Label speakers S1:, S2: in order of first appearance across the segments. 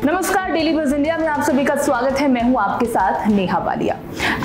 S1: नमस्कार, daily buzz India में आप सभी का स्वागत है। मैं हूं आपके साथ नेहा वालिया।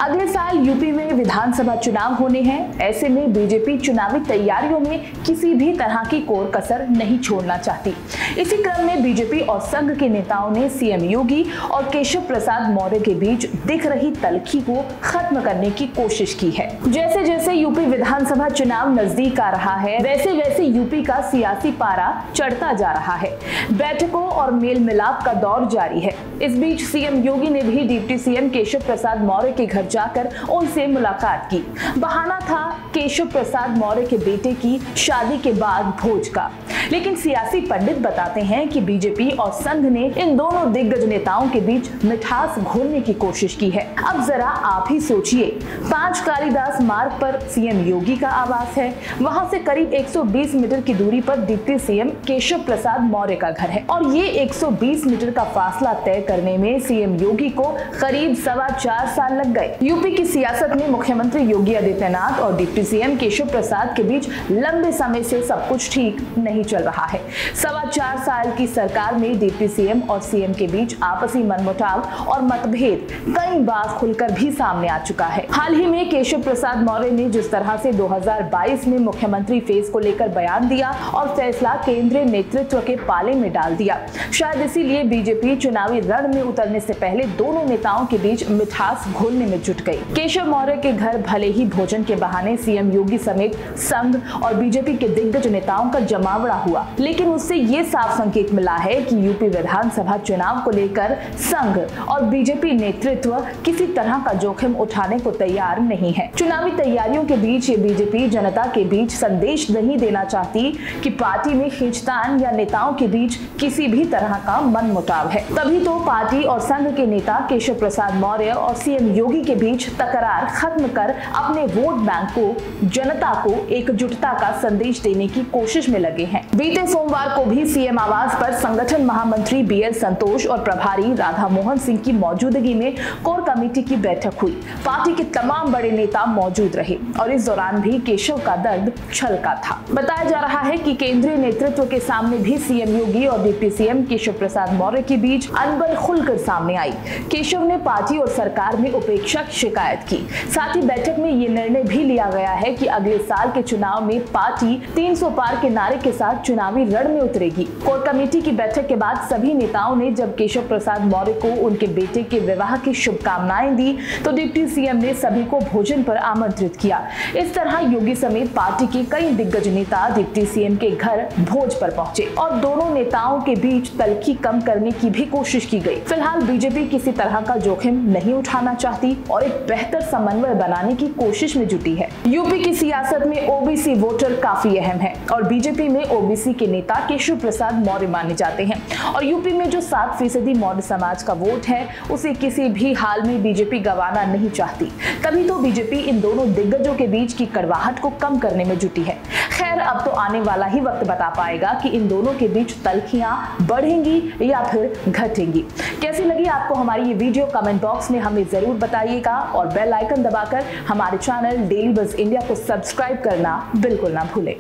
S1: अगले साल यूपी में विधानसभा चुनाव होने हैं। ऐसे में बीजेपी चुनावी तैयारियों में किसी भी तरह की कोर कसर नहीं छोड़ना चाहती। इसी क्रम में बीजेपी और संघ के नेताओं ने सीएम योगी और केशव प्रसाद मौर्य के बीच दिख रही तल्खी को खत्म करने की कोशिश की है। जैसे जैसे यूपी विधानसभा चुनाव नजदीक आ रहा है, वैसे वैसे यूपी का सियासी पारा चढ़ता जा रहा है। बैठकों और मेल मिलाप का दौर जारी है। इस बीच सीएम योगी ने भी डिप्टी सीएम केशव प्रसाद मौर्य के घर जाकर उनसे मुलाकात की। बहाना था केशव प्रसाद मौर्य के बेटे की शादी के बाद भोज का। लेकिन सियासी पंडित बताते हैं कि बीजेपी और संघ ने इन दोनों दिग्गज नेताओं के बीच मिठास घोलने की कोशिश की है। अब जरा आप ही सोचिए, 5 कालिदास मार्ग पर सीएम योगी का आवास है। वहां से करीब 120 मीटर की दूरी पर डिप्टी सीएम केशव प्रसाद मौर्य का घर है और ये 120 मीटर का फासला तय करने में सीएम योगी को करीब 4.25 साल लग गए। यूपी की सियासत में मुख्यमंत्री योगी आदित्यनाथ और डिप्टी सीएम केशव प्रसाद के बीच लंबे समय से सब कुछ ठीक नहीं चल रहा है। 4.25 साल की सरकार में डिप्टी सीएम और सीएम के बीच आपसी मनमुटाव और मतभेद कई बार खुलकर भी सामने आ चुका है। हाल ही में केशव प्रसाद मौर्य ने जिस तरह से 2022 में मुख्यमंत्री फेज को लेकर बयान दिया और फैसला केंद्रीय नेतृत्व के पाले में डाल दिया, शायद इसीलिए बीजेपी चुनावी रण में उतरने से पहले दोनों नेताओं के बीच मिठास घोलने में जुट गई। केशव मौर्य के घर भले ही भोजन के बहाने सीएम योगी समेत संघ और बीजेपी के दिग्गज नेताओं का जमावड़ा हुआ, लेकिन उससे ये साफ संकेत मिला है कि यूपी विधानसभा चुनाव को लेकर संघ और बीजेपी नेतृत्व किसी तरह का जोखिम उठाने को तैयार नहीं है। चुनावी तैयारियों के बीच ये बीजेपी जनता के बीच संदेश नहीं देना चाहती कि पार्टी में खींचतान या नेताओं के बीच किसी भी तरह का मनमुटाव है। तभी तो पार्टी और संघ के नेता केशव प्रसाद मौर्य और सीएम योगी के बीच तकरार खत्म कर अपने वोट बैंक को, जनता को एकजुटता का संदेश देने की कोशिश में लगे हैं। बीते सोमवार को भी सीएम आवास पर संगठन महामंत्री बीएल संतोष और प्रभारी राधा मोहन सिंह की मौजूदगी में कोर कमेटी की बैठक हुई। पार्टी के तमाम बड़े नेता मौजूद रहे और इस दौरान भी केशव का दर्द छलका था। बताया जा रहा है कि केंद्रीय नेतृत्व के सामने भी सीएम योगी और डिप्टी सीएम केशव प्रसाद मौर्य के बीच अनबन खुलकर सामने आई। केशव ने पार्टी और सरकार में उपेक्षा की शिकायत की। साथ ही बैठक में ये निर्णय भी लिया गया है कि अगले साल के चुनाव में पार्टी 300 पार के नारे के साथ चुनावी रण में उतरेगी। कोर कमेटी की बैठक के बाद सभी नेताओं ने जब केशव प्रसाद मौर्य को उनके बेटे के विवाह की शुभकामनाएं दी तो डिप्टी सीएम ने सभी को भोजन पर आमंत्रित किया। इस तरह योगी समेत पार्टी के कई दिग्गज नेता डिप्टी सीएम के घर भोज पर पहुंचे और दोनों नेताओं के बीच तल्खी कम करने की भी कोशिश की गई। फिलहाल बीजेपी किसी तरह का जोखिम नहीं उठाना चाहती और एक बेहतर समन्वय बनाने की कोशिश में जुटी है। यूपी की सियासत में ओबीसी वोटर काफी अहम है और बीजेपी में ओबीसी के नेता केशव प्रसाद मौर्य माने जाते हैं और यूपी में जो 7% मौर्य समाज का वोट है उसे किसी भी हाल में बीजेपी गंवाना नहीं चाहती। तभी तो बीजेपी इन दोनों दिग्गजों के बीच की कड़वाहट को कम करने में जुटी है। खैर, अब तो आने वाला ही वक्त बता पाएगा कि इन दोनों के बीच तल्खियां बढ़ेंगी या फिर घटेंगी। कैसी लगी आपको हमारी ये वीडियो, कमेंट बॉक्स में हमें जरूर बताइएगा और बेल आइकन दबाकर हमारे चैनल डेली बज़ इंडिया को सब्सक्राइब करना बिल्कुल ना भूलें।